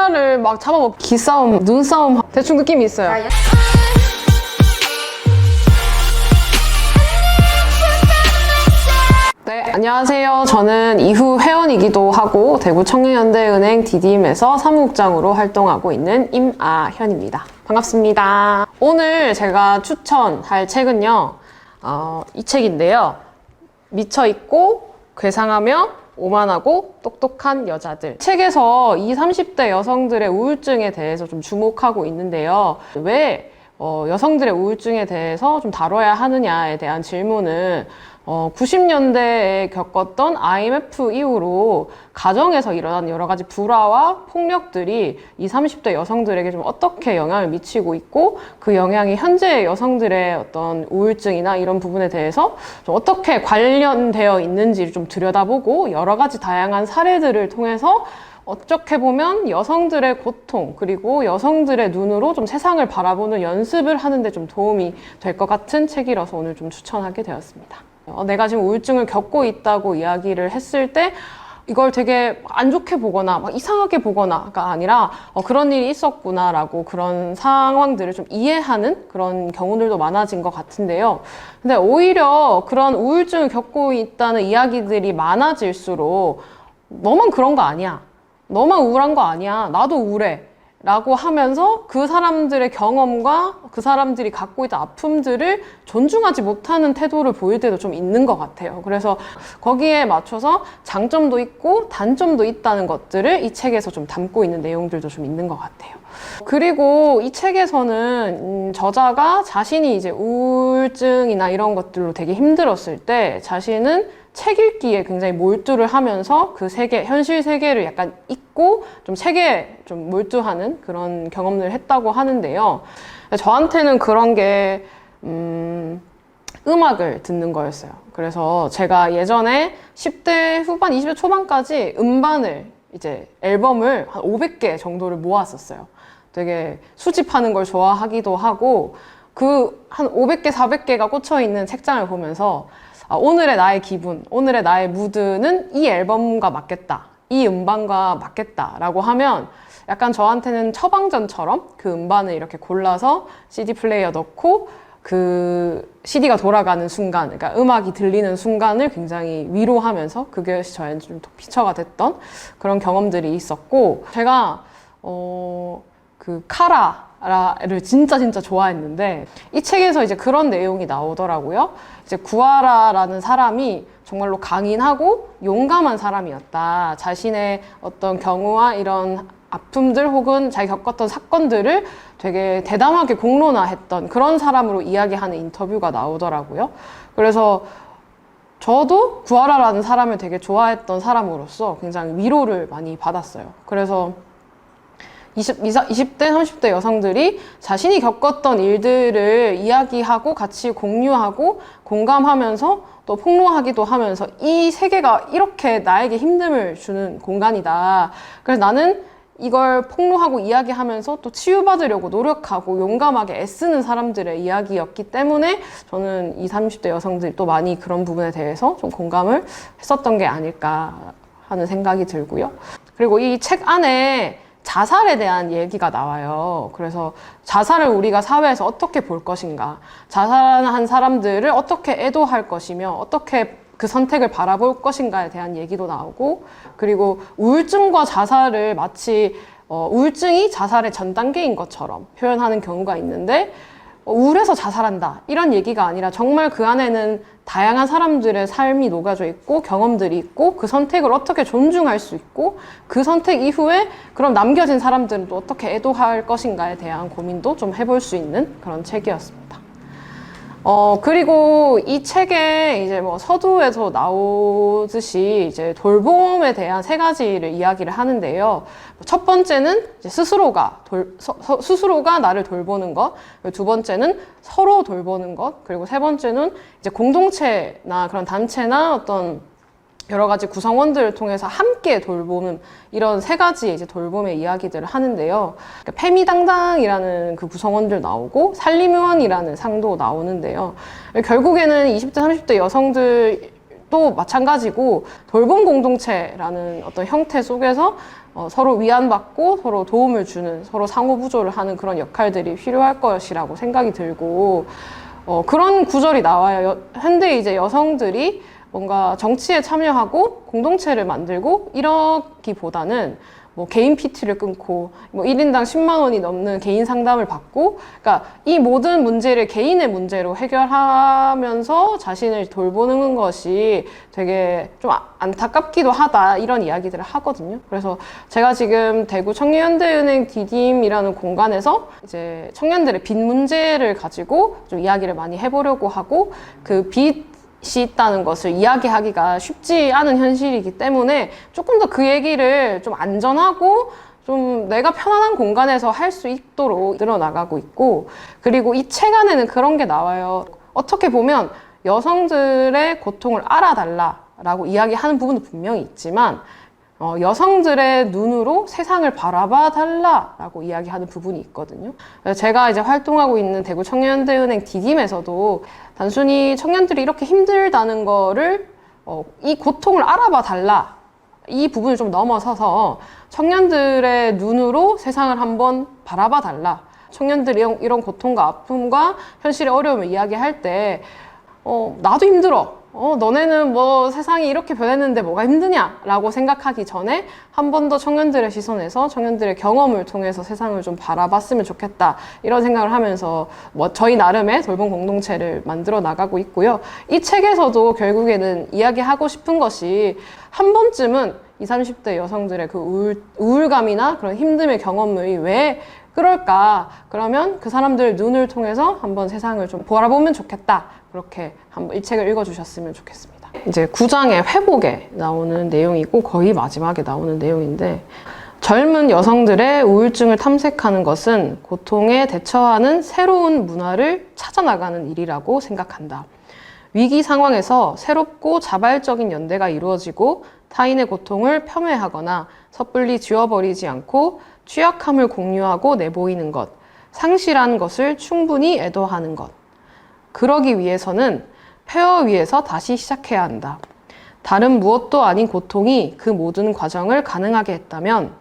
카메라를 막 잡아먹고 기싸움, 눈싸움 대충 느낌이 있어요. 네, 안녕하세요. 저는 이후 회원이기도 하고 대구 청년현대은행 DDM에서 사무국장으로 활동하고 있는 임아현입니다. 반갑습니다. 오늘 제가 추천할 책은요, 이 책인데요. 미쳐있고 괴상하며 오만하고 똑똑한 여자들. 책에서 20, 30대 여성들의 우울증에 대해서 좀 주목하고 있는데요. 왜 여성들의 우울증에 대해서 좀 다뤄야 하느냐에 대한 질문은 90년대에 겪었던 IMF 이후로 가정에서 일어난 여러 가지 불화와 폭력들이 20, 30대 여성들에게 좀 어떻게 영향을 미치고 있고 그 영향이 현재 여성들의 어떤 우울증이나 이런 부분에 대해서 좀 어떻게 관련되어 있는지를 좀 들여다보고 여러 가지 다양한 사례들을 통해서 어떻게 보면 여성들의 고통 그리고 여성들의 눈으로 좀 세상을 바라보는 연습을 하는데 좀 도움이 될 것 같은 책이라서 오늘 좀 추천하게 되었습니다. 내가 지금 우울증을 겪고 있다고 이야기를 했을 때 이걸 되게 안 좋게 보거나 막 이상하게 보거나가 아니라 그런 일이 있었구나 라고 그런 상황들을 좀 이해하는 그런 경우들도 많아진 것 같은데요. 근데 오히려 그런 우울증을 겪고 있다는 이야기들이 많아질수록 너만 그런 거 아니야, 너만 우울한 거 아니야, 나도 우울해 라고 하면서 그 사람들의 경험과 그 사람들이 갖고 있던 아픔들을 존중하지 못하는 태도를 보일 때도 좀 있는 것 같아요. 그래서 거기에 맞춰서 장점도 있고 단점도 있다는 것들을 이 책에서 좀 담고 있는 내용들도 좀 있는 것 같아요. 그리고 이 책에서는 저자가 자신이 이제 우울증이나 이런 것들로 되게 힘들었을 때 자신은 책 읽기에 굉장히 몰두를 하면서 그 세계, 현실 세계를 약간 잊고 좀 책에 좀 몰두하는 그런 경험을 했다고 하는데요. 저한테는 그런 게 음악을 듣는 거였어요. 그래서 제가 예전에 10대 후반, 20대 초반까지 음반을 이제 앨범을 한 500개 정도를 모았었어요. 되게 수집하는 걸 좋아하기도 하고 그 한 500개, 400개가 꽂혀 있는 책장을 보면서 오늘의 나의 기분, 오늘의 나의 무드는 이 앨범과 맞겠다, 이 음반과 맞겠다 라고 하면 약간 저한테는 처방전처럼 그 음반을 이렇게 골라서 CD 플레이어 넣고 그 CD가 돌아가는 순간, 그러니까 음악이 들리는 순간을 굉장히 위로하면서 그것이 저한테 좀 피처가 됐던 그런 경험들이 있었고, 제가 그 카라를 진짜 좋아했는데 이 책에서 이제 그런 내용이 나오더라고요. 이제 구하라라는 사람이 정말로 강인하고 용감한 사람이었다. 자신의 어떤 경우와 이런 아픔들 혹은 자기 겪었던 사건들을 되게 대담하게 공론화했던 그런 사람으로 이야기하는 인터뷰가 나오더라고요. 그래서 저도 구하라라는 사람을 되게 좋아했던 사람으로서 굉장히 위로를 많이 받았어요. 그래서 20대, 30대 여성들이 자신이 겪었던 일들을 이야기하고 같이 공유하고 공감하면서 또 폭로하기도 하면서 이 세계가 이렇게 나에게 힘듦을 주는 공간이다. 그래서 나는 이걸 폭로하고 이야기하면서 또 치유받으려고 노력하고 용감하게 애쓰는 사람들의 이야기였기 때문에 저는 20, 30대 여성들이 또 많이 그런 부분에 대해서 좀 공감을 했었던 게 아닐까 하는 생각이 들고요. 그리고 이 책 안에 자살에 대한 얘기가 나와요. 그래서 자살을 우리가 사회에서 어떻게 볼 것인가, 자살한 사람들을 어떻게 애도할 것이며 어떻게 그 선택을 바라볼 것인가에 대한 얘기도 나오고, 그리고 우울증과 자살을 마치 우울증이 자살의 전 단계인 것처럼 표현하는 경우가 있는데 우울해서 자살한다 이런 얘기가 아니라 정말 그 안에는 다양한 사람들의 삶이 녹아져 있고 경험들이 있고 그 선택을 어떻게 존중할 수 있고 그 선택 이후에 그럼 남겨진 사람들은 또 어떻게 애도할 것인가에 대한 고민도 좀 해볼 수 있는 그런 책이었습니다. 그리고 이 책에 이제 뭐 서두에서 나오듯이 이제 돌봄에 대한 3가지를 이야기를 하는데요. 첫 번째는 이제 스스로가 나를 돌보는 것, 그리고 두 번째는 서로 돌보는 것, 그리고 세 번째는 이제 공동체나 그런 단체나 어떤 여러 가지 구성원들을 통해서 함께 돌보는 이런 3가지 이제 돌봄의 이야기들을 하는데요. 그러니까 패미당당이라는 그 구성원들 나오고 살림요원이라는 상도 나오는데요. 결국에는 20대, 30대 여성들 또 마찬가지고 돌봄 공동체라는 어떤 형태 속에서 서로 위안받고 서로 도움을 주는, 서로 상호부조를 하는 그런 역할들이 필요할 것이라고 생각이 들고, 그런 구절이 나와요. 현대 이제 여성들이 뭔가 정치에 참여하고 공동체를 만들고 이러기보다는 뭐 개인 PT를 끊고 뭐 1인당 10만 원이 넘는 개인 상담을 받고, 그러니까 이 모든 문제를 개인의 문제로 해결하면서 자신을 돌보는 것이 되게 좀 안타깝기도 하다, 이런 이야기들을 하거든요. 그래서 제가 지금 대구 청년현대은행 디딤이라는 공간에서 이제 청년들의 빚 문제를 가지고 좀 이야기를 많이 해보려고 하고, 그 빚이 있다는 것을 이야기하기가 쉽지 않은 현실이기 때문에 조금 더 그 얘기를 좀 안전하고 좀 내가 편안한 공간에서 할 수 있도록 늘어나가고 있고, 그리고 이 책 안에는 그런 게 나와요. 어떻게 보면 여성들의 고통을 알아달라라고 이야기하는 부분도 분명히 있지만, 여성들의 눈으로 세상을 바라봐 달라라고 이야기하는 부분이 있거든요. 제가 이제 활동하고 있는 대구 청년현대은행 디딤에서도 단순히 청년들이 이렇게 힘들다는 거를 이 고통을 알아봐 달라, 이 부분을 좀 넘어서서 청년들의 눈으로 세상을 한번 바라봐 달라, 청년들이 이런 고통과 아픔과 현실의 어려움을 이야기할 때 나도 힘들어, 너네는 뭐 세상이 이렇게 변했는데 뭐가 힘드냐 라고 생각하기 전에 한 번 더 청년들의 시선에서 청년들의 경험을 통해서 세상을 좀 바라봤으면 좋겠다, 이런 생각을 하면서 뭐 저희 나름의 돌봄 공동체를 만들어 나가고 있고요. 이 책에서도 결국에는 이야기하고 싶은 것이, 한 번쯤은 20, 30대 여성들의 그 우울감이나 그런 힘듦의 경험이 왜 그럴까? 그러면 그 사람들 눈을 통해서 한번 세상을 좀 바라보면 좋겠다. 그렇게 한번 이 책을 읽어주셨으면 좋겠습니다. 이제 9장의 회복에 나오는 내용이고 거의 마지막에 나오는 내용인데, 젊은 여성들의 우울증을 탐색하는 것은 고통에 대처하는 새로운 문화를 찾아나가는 일이라고 생각한다. 위기 상황에서 새롭고 자발적인 연대가 이루어지고 타인의 고통을 폄훼하거나 섣불리 지워버리지 않고 취약함을 공유하고 내보이는 것, 상실한 것을 충분히 애도하는 것. 그러기 위해서는 폐허 위에서 다시 시작해야 한다. 다른 무엇도 아닌 고통이 그 모든 과정을 가능하게 했다면,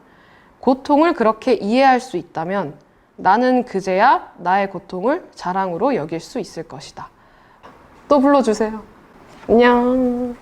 고통을 그렇게 이해할 수 있다면 나는 그제야 나의 고통을 자랑으로 여길 수 있을 것이다. 또 불러주세요. 안녕.